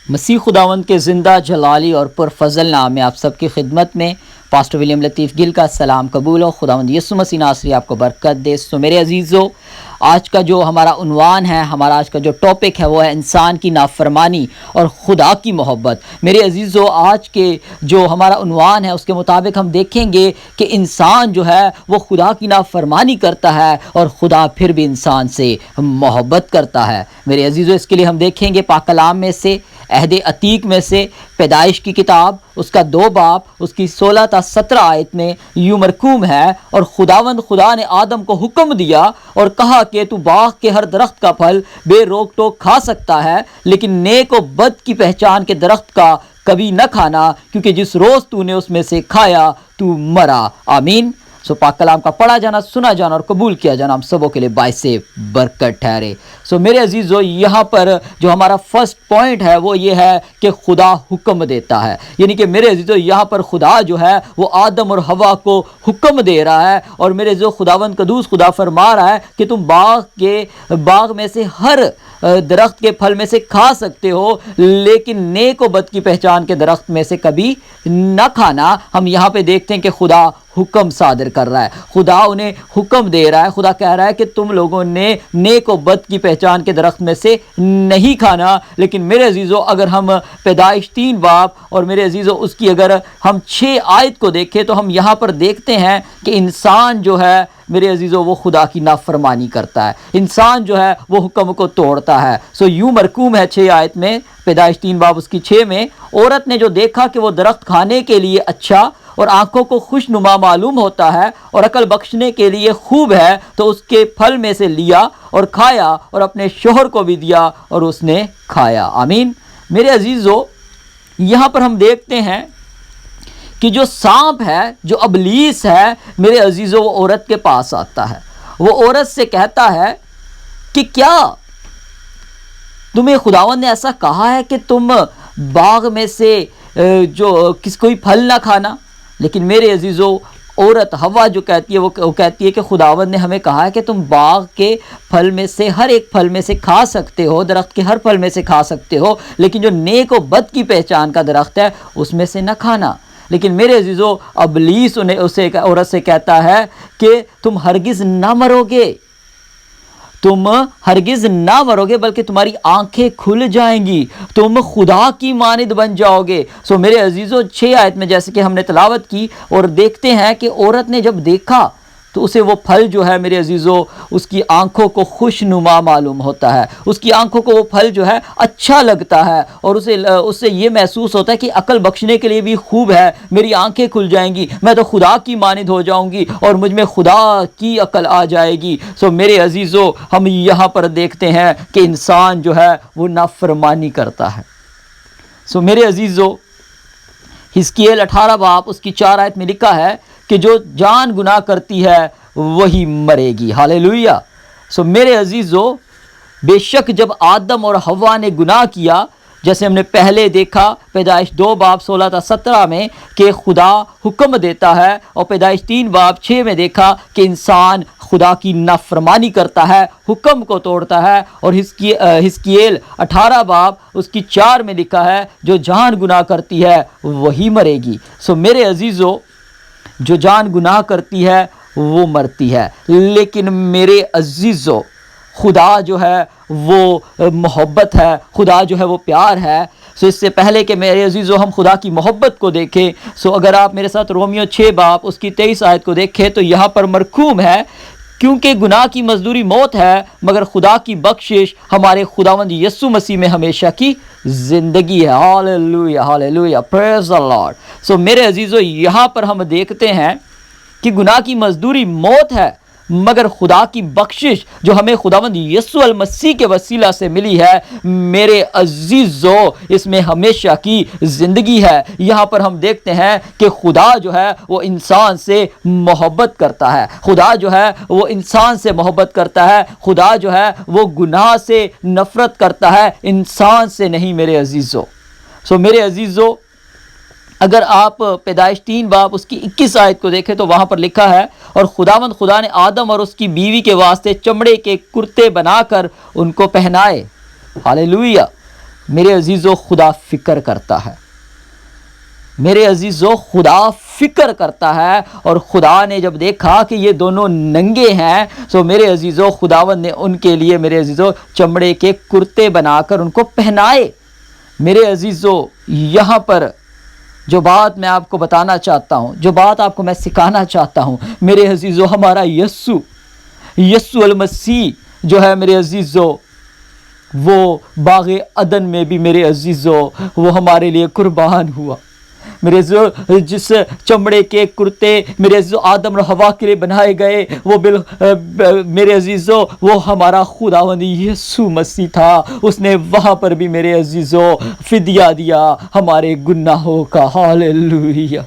مسیح خداوند کے زندہ جلالی اور پرفضل نام میں آپ سب کی خدمت میں پاسٹر ولیم لطیف گل کا سلام قبول ہو۔ خداوند یسوع مسیح ناصری آپ کو برکت دے۔ سو میرے عزیزو، آج کا جو ہمارا عنوان ہے، ہمارا آج کا جو ٹاپک ہے، وہ ہے انسان کی نافرمانی اور خدا کی محبت۔ میرے عزیزو، آج کے جو ہمارا عنوان ہے اس کے مطابق ہم دیکھیں گے کہ انسان جو ہے وہ خدا کی نافرمانی کرتا ہے اور خدا پھر بھی انسان سے محبت کرتا ہے۔ میرے عزیزو، اس کے لیے ہم دیکھیں گے پاک کلام میں سے، عہد عتیق میں سے، پیدائش کی کتاب اس کا 2 باب اس کی 16 تا 17 آیت میں یوں مرقوم ہے، اور خدا نے آدم کو حکم دیا اور کہا کہ تو باغ کے ہر درخت کا پھل بے روک ٹوک کھا سکتا ہے، لیکن نیک و بد کی پہچان کے درخت کا کبھی نہ کھانا، کیونکہ جس روز تو نے اس میں سے کھایا تو مرا۔ آمین۔ سو پاک کلام کا پڑھا جانا، سنا جانا اور قبول کیا جانا ہم سبوں کے لیے باعث برکت ٹھہرے۔ سو میرے عزیزو، یہاں پر جو ہمارا فرسٹ پوائنٹ ہے وہ یہ ہے کہ خدا حکم دیتا ہے۔ یعنی کہ میرے عزیزو، یہاں پر خدا جو ہے وہ آدم اور حوا کو حکم دے رہا ہے، اور میرے عزیزو خداوند قدوس خدا فرما رہا ہے کہ تم باغ میں سے ہر درخت کے پھل میں سے کھا سکتے ہو، لیکن نیک و بد کی پہچان کے درخت میں سے کبھی نہ کھانا۔ ہم یہاں پہ دیکھتے ہیں کہ خدا حکم صادر کر رہا ہے، خدا انہیں حکم دے رہا ہے، خدا کہہ رہا ہے کہ تم لوگوں نے نیک و بد کی پہچان کے درخت میں سے نہیں کھانا۔ لیکن میرے عزیزو، اگر ہم پیدائش 3 باب اور میرے عزیزو اس کی اگر ہم 6 آیت کو دیکھیں تو ہم یہاں پر دیکھتے ہیں کہ انسان جو ہے میرے عزیزو وہ خدا کی نافرمانی کرتا ہے، انسان جو ہے وہ حکم کو توڑتا ہے۔ سو یوں مرقوم ہے 6 آیت میں، پیدائش 3 باب اس کی 6 میں، عورت نے جو دیکھا کہ وہ درخت کھانے کے لیے اچھا اور آنکھوں کو خوش نما معلوم ہوتا ہے اور عقل بخشنے کے لیے خوب ہے، تو اس کے پھل میں سے لیا اور کھایا اور اپنے شوہر کو بھی دیا اور اس نے کھایا۔ آمین۔ میرے عزیزو، یہاں پر ہم دیکھتے ہیں کہ جو سانپ ہے، جو ابلیس ہے، میرے عزیزو وہ عورت کے پاس آتا ہے، وہ عورت سے کہتا ہے کہ کیا تمہیں خداوند نے ایسا کہا ہے کہ تم باغ میں سے کوئی پھل نہ کھانا؟ لیکن میرے عزیزو، عورت حوا جو کہتی ہے وہ کہتی ہے کہ خداوند نے ہمیں کہا ہے کہ تم باغ کے پھل میں سے ہر ایک پھل میں سے کھا سکتے ہو، درخت کے ہر پھل میں سے کھا سکتے ہو، لیکن جو نیک و بد کی پہچان کا درخت ہے اس میں سے نہ کھانا۔ لیکن میرے عزیزو، ابلیس اسے عورت سے کہتا ہے کہ تم ہرگز نہ مرو گے، تم ہرگز نہ مرو گے، بلکہ تمہاری آنکھیں کھل جائیں گی، تم خدا کی مانند بن جاؤ گے۔ سو میرے عزیزو، 6 آیت میں جیسے کہ ہم نے تلاوت کی اور دیکھتے ہیں کہ عورت نے جب دیکھا تو اسے وہ پھل جو ہے میرے عزیزو اس کی آنکھوں کو خوش نما معلوم ہوتا ہے، اس کی آنکھوں کو وہ پھل جو ہے اچھا لگتا ہے، اور اس سے یہ محسوس ہوتا ہے کہ عقل بخشنے کے لیے بھی خوب ہے، میری آنکھیں کھل جائیں گی، میں تو خدا کی مانند ہو جاؤں گی اور مجھ میں خدا کی عقل آ جائے گی۔ سو میرے عزیزو، ہم یہاں پر دیکھتے ہیں کہ انسان جو ہے وہ نافرمانی کرتا ہے۔ سو میرے عزیزو، حزقیل 18 باب اس کی 4 آیت میں لکھا ہے کہ جو جان گناہ کرتی ہے وہی مرے گی۔ ہاللیلویہ۔ سو میرے عزیزو، بے شک جب آدم اور حوا نے گناہ کیا، جیسے ہم نے پہلے دیکھا پیدائش 2 باب 16 تا 17 میں کہ خدا حکم دیتا ہے، اور پیدائش 3 باب 6 میں دیکھا کہ انسان خدا کی نافرمانی کرتا ہے، حکم کو توڑتا ہے، اور حزقیل 18 باب اس کی 4 میں لکھا ہے جو جان گناہ کرتی ہے وہی مرے گی۔ سو میرے عزیزو، جو جان گناہ کرتی ہے وہ مرتی ہے، لیکن میرے عزیزو، خدا جو ہے وہ محبت ہے، خدا جو ہے وہ پیار ہے۔ سو اس سے پہلے کہ میرے عزیزو ہم خدا کی محبت کو دیکھیں، سو اگر آپ میرے ساتھ رومیو 6 باب اس کی 23 آیت کو دیکھیں تو یہاں پر مرقوم ہے، کیونکہ گناہ کی مزدوری موت ہے، مگر خدا کی بخشش ہمارے خداوند یسوع مسیح میں ہمیشہ کی زندگی ہے۔ ہاللیلویہ، ہاللیلویہ، پریز دی لارڈ۔ سو میرے عزیزو، یہاں پر ہم دیکھتے ہیں کہ گناہ کی مزدوری موت ہے، مگر خدا کی بخشش جو ہمیں خداوند یسوع المسیح کے وسیلہ سے ملی ہے، میرے عزیزو، اس میں ہمیشہ کی زندگی ہے۔ یہاں پر ہم دیکھتے ہیں کہ خدا جو ہے وہ انسان سے محبت کرتا ہے، خدا جو ہے وہ انسان سے محبت کرتا ہے، خدا جو ہے وہ گناہ سے نفرت کرتا ہے، انسان سے نہیں میرے عزیزو۔ سو میرے عزیزو، اگر آپ پیدائش 3 باب اس کی 21 آیت کو دیکھیں تو وہاں پر لکھا ہے، اور خدا نے آدم اور اس کی بیوی کے واسطے چمڑے کے کرتے بنا کر ان کو پہنائے۔ ہاللیلویہ۔ میرے عزیزو خدا فکر کرتا ہے، میرے عزیزو خدا فکر کرتا ہے، اور خدا نے جب دیکھا کہ یہ دونوں ننگے ہیں تو میرے عزیزو خداوند نے ان کے لیے میرے عزیزو چمڑے کے کرتے بنا کر ان کو پہنائے۔ میرے عزیزو یہاں پر جو بات میں آپ کو بتانا چاہتا ہوں، جو بات آپ کو میں سکھانا چاہتا ہوں، میرے عزیزو ہمارا یسوع المسیح جو ہے میرے عزیزو، وہ باغ عدن میں بھی میرے عزیزو وہ ہمارے لیے قربان ہوا۔ میرے عزیزو جس چمڑے کے کرتے میرے عزیزو آدم اور حوا کے لیے بنائے گئے، وہ میرے عزیزو وہ ہمارا خداوند یسوع مسیح تھا۔ اس نے وہاں پر بھی میرے عزیزو فدیہ دیا ہمارے گناہوں کا۔ ہاللیلویہ۔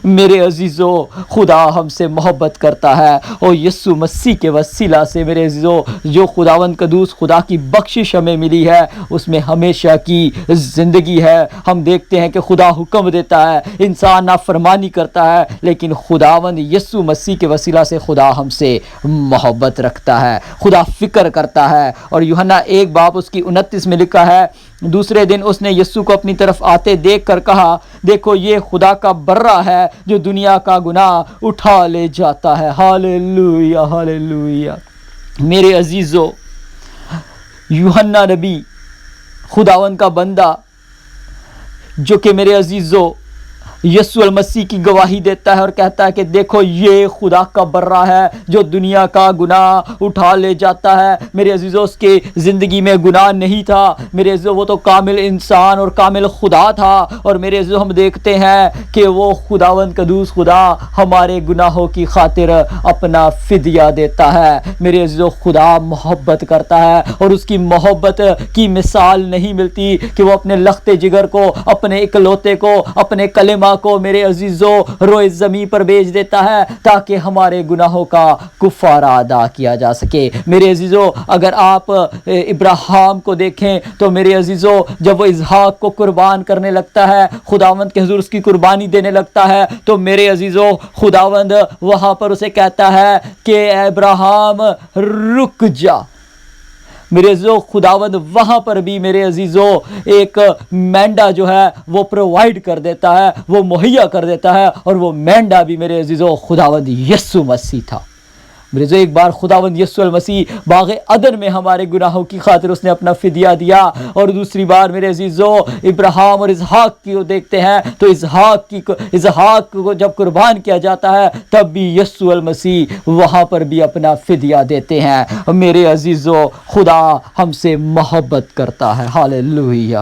میرے عزیزو خدا ہم سے محبت کرتا ہے، اور یسوع مسیح کے وسیلہ سے میرے عزیزو جو خداوند قدوس خدا کی بخشش ہمیں ملی ہے اس میں ہمیشہ کی زندگی ہے۔ ہم دیکھتے ہیں کہ خدا حکم دیتا ہے، انسان نافرمانی کرتا ہے، لیکن خداوند یسوع مسیح کے وسیلہ سے خدا ہم سے محبت رکھتا ہے، خدا فکر کرتا ہے۔ اور یوحنا 1 اس کی 29 میں لکھا ہے، دوسرے دن اس نے یسوع کو اپنی طرف آتے دیکھ کر کہا، دیکھو یہ خدا کا برہ ہے جو دنیا کا گناہ اٹھا لے جاتا ہے۔ ہاللیلویہ ہاللیلویہ۔ میرے عزیزو یوحنا نبی خداوند کا بندہ جو کہ میرے عزیزو یسوع المسیح کی گواہی دیتا ہے اور کہتا ہے کہ دیکھو یہ خدا کا برہ ہے جو دنیا کا گناہ اٹھا لے جاتا ہے۔ میرے عزیزو اس کے زندگی میں گناہ نہیں تھا، میرے عزیزو وہ تو کامل انسان اور کامل خدا تھا، اور میرے عزیزو ہم دیکھتے ہیں کہ وہ خداوند قدوس خدا ہمارے گناہوں کی خاطر اپنا فدیہ دیتا ہے۔ میرے عزیزو خدا محبت کرتا ہے، اور اس کی محبت کی مثال نہیں ملتی کہ وہ اپنے لخت جگر کو، اپنے اکلوتے کو، اپنے کلمہ کو میرے عزیزو روئے زمین پر بھیج دیتا ہے تاکہ ہمارے گناہوں کا کفارہ ادا کیا جا سکے۔ میرے عزیزو اگر آپ ابراہیم کو دیکھیں تو میرے عزیزو جب وہ اسحاق کو قربان کرنے لگتا ہے، خداوند کے حضور اس کی قربانی دینے لگتا ہے، تو میرے عزیزو خداوند وہاں پر اسے کہتا ہے کہ اے ابراہیم رک جا۔ میرے عزیزو خداوند وہاں پر بھی میرے عزیزو ایک مینڈا جو ہے وہ پرووائڈ کر دیتا ہے، وہ مہیا کر دیتا ہے، اور وہ مینڈا بھی میرے عزیزو خداوند یسوع مسیح تھا۔ میرے عزیزو ایک بار خداوند یسوع المسیح باغ عدن میں ہمارے گناہوں کی خاطر اس نے اپنا فدیہ دیا، اور دوسری بار میرے عزیزو ابراہیم اور اسحاق کی دیکھتے ہیں تو اسحاق کو جب قربان کیا جاتا ہے تب بھی یسوع المسیح وہاں پر بھی اپنا فدیہ دیتے ہیں۔ میرے عزیزو خدا ہم سے محبت کرتا ہے۔ ہاللیلویہ۔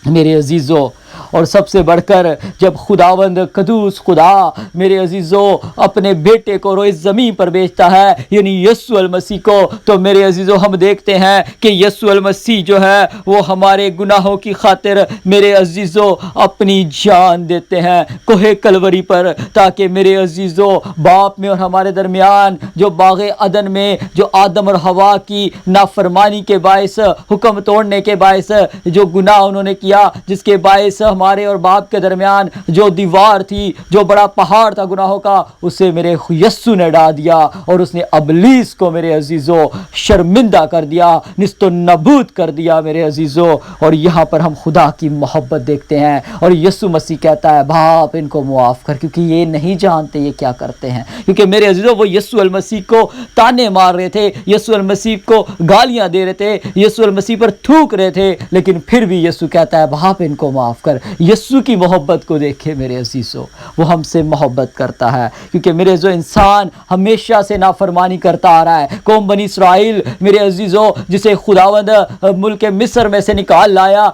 میرے عزیزو اور سب سے بڑھ کر جب خداوند قدوس خدا میرے عزیزو اپنے بیٹے کو روئے زمین پر بھیجتا ہے یعنی یسوع المسیح کو، تو میرے عزیزو ہم دیکھتے ہیں کہ یسوع المسیح جو ہے وہ ہمارے گناہوں کی خاطر میرے عزیزو اپنی جان دیتے ہیں کوہ کلوری پر، تاکہ میرے عزیزو باپ میں اور ہمارے درمیان جو باغ عدن میں جو آدم اور حوا کی نافرمانی کے باعث، حکم توڑنے کے باعث جو گناہ انہوں نے کیا، جس کے باعث ہمارے اور باپ کے درمیان جو دیوار تھی، جو بڑا پہاڑ تھا گناہوں کا، اسے میرے یسوع نے ڈھا دیا، اور اس نے ابلیس کو میرے عزیزو شرمندہ کر دیا، نیست و نابود کر دیا میرے عزیزو۔ اور یہاں پر ہم خدا کی محبت دیکھتے ہیں، اور یسوع مسیح کہتا ہے باپ ان کو معاف کر، کیونکہ یہ نہیں جانتے یہ کیا کرتے ہیں۔ کیونکہ میرے عزیزو وہ یسوع المسیح کو تانے مار رہے تھے، یسوع المسیح کو گالیاں دے رہے تھے، یسوع المسیح پر تھوک رہے تھے، لیکن پھر بھی یسوع کہتا ہے باپ ان کو معاف کر۔ یسوع کی محبت کو دیکھے میرے عزیزو، وہ ہم سے محبت کرتا ہے، کیونکہ میرے عزیزو انسان ہمیشہ سے نافرمانی کرتا آ رہا ہے۔ قوم بنی اسرائیل میرے عزیزو جسے خداوند ملک مصر میں سے نکال لایا،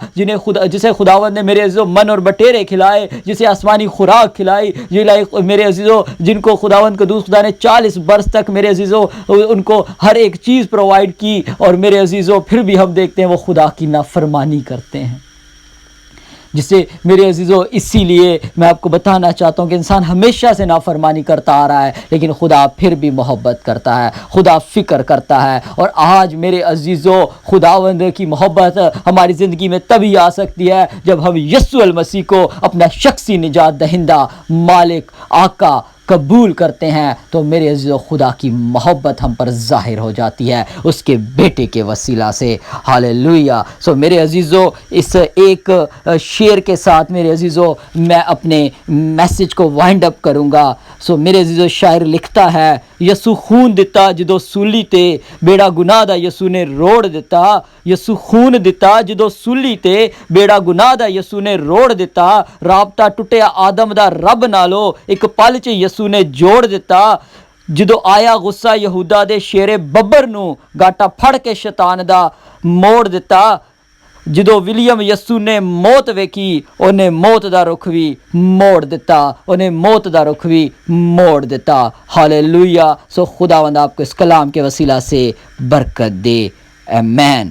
جسے خداوند نے میرے عزیزو من اور بٹیرے کھلائے، جسے آسمانی خوراک کھلائی، میرے عزیزو جن کو خداوند قدوس خدا نے 40 برس تک میرے عزیزو ان کو ہر ایک چیز پرووائڈ کی، اور میرے عزیزو پھر بھی ہم دیکھتے ہیں وہ خدا کی نافرمانی کرتے ہیں، جسے میرے عزیزو اسی لیے میں آپ کو بتانا چاہتا ہوں کہ انسان ہمیشہ سے نافرمانی کرتا آ رہا ہے، لیکن خدا پھر بھی محبت کرتا ہے، خدا فکر کرتا ہے۔ اور آج میرے عزیزو خداوند کی محبت ہماری زندگی میں تبھی آ سکتی ہے جب ہم یسوع المسیح کو اپنا شخصی نجات دہندہ، مالک، آقا، قبول کرتے ہیں تو میرے عزیزو خدا کی محبت ہم پر ظاہر ہو جاتی ہے اس کے بیٹے کے وسیلہ سے۔ ہاللیلویہ۔ سو میرے عزیزو اس ایک شعر کے ساتھ میرے عزیزو میں اپنے میسج کو وائنڈ اپ کروں گا۔ سو میرے عزیزو شاعر لکھتا ہے، یسو خون دتا جدو سولی تے بیڑا گناہ دا یسو نے روڑ دتا، یسو خون دتا جدو سولی تے بیڑا گناہ دا یسو نے روڑ دتا، رابطہ ٹوٹیا آدم دا رب نالو ایک پل چ یسو نے جوڑ دتا، جدو آیا غصہ یہودا دے شیر ببر نو گاٹا پھڑ کے شیطان دا موڑ دتا، جدو ولیم یسو نے موت ویکھی انہیں موت دا رخ بھی موڑ دیتا، انہیں موت دا رخ بھی موڑ دیتا۔ ہاللیلویہ۔ سو خداوند آپ کو اس کلام کے وسیلہ سے برکت دے، آمین۔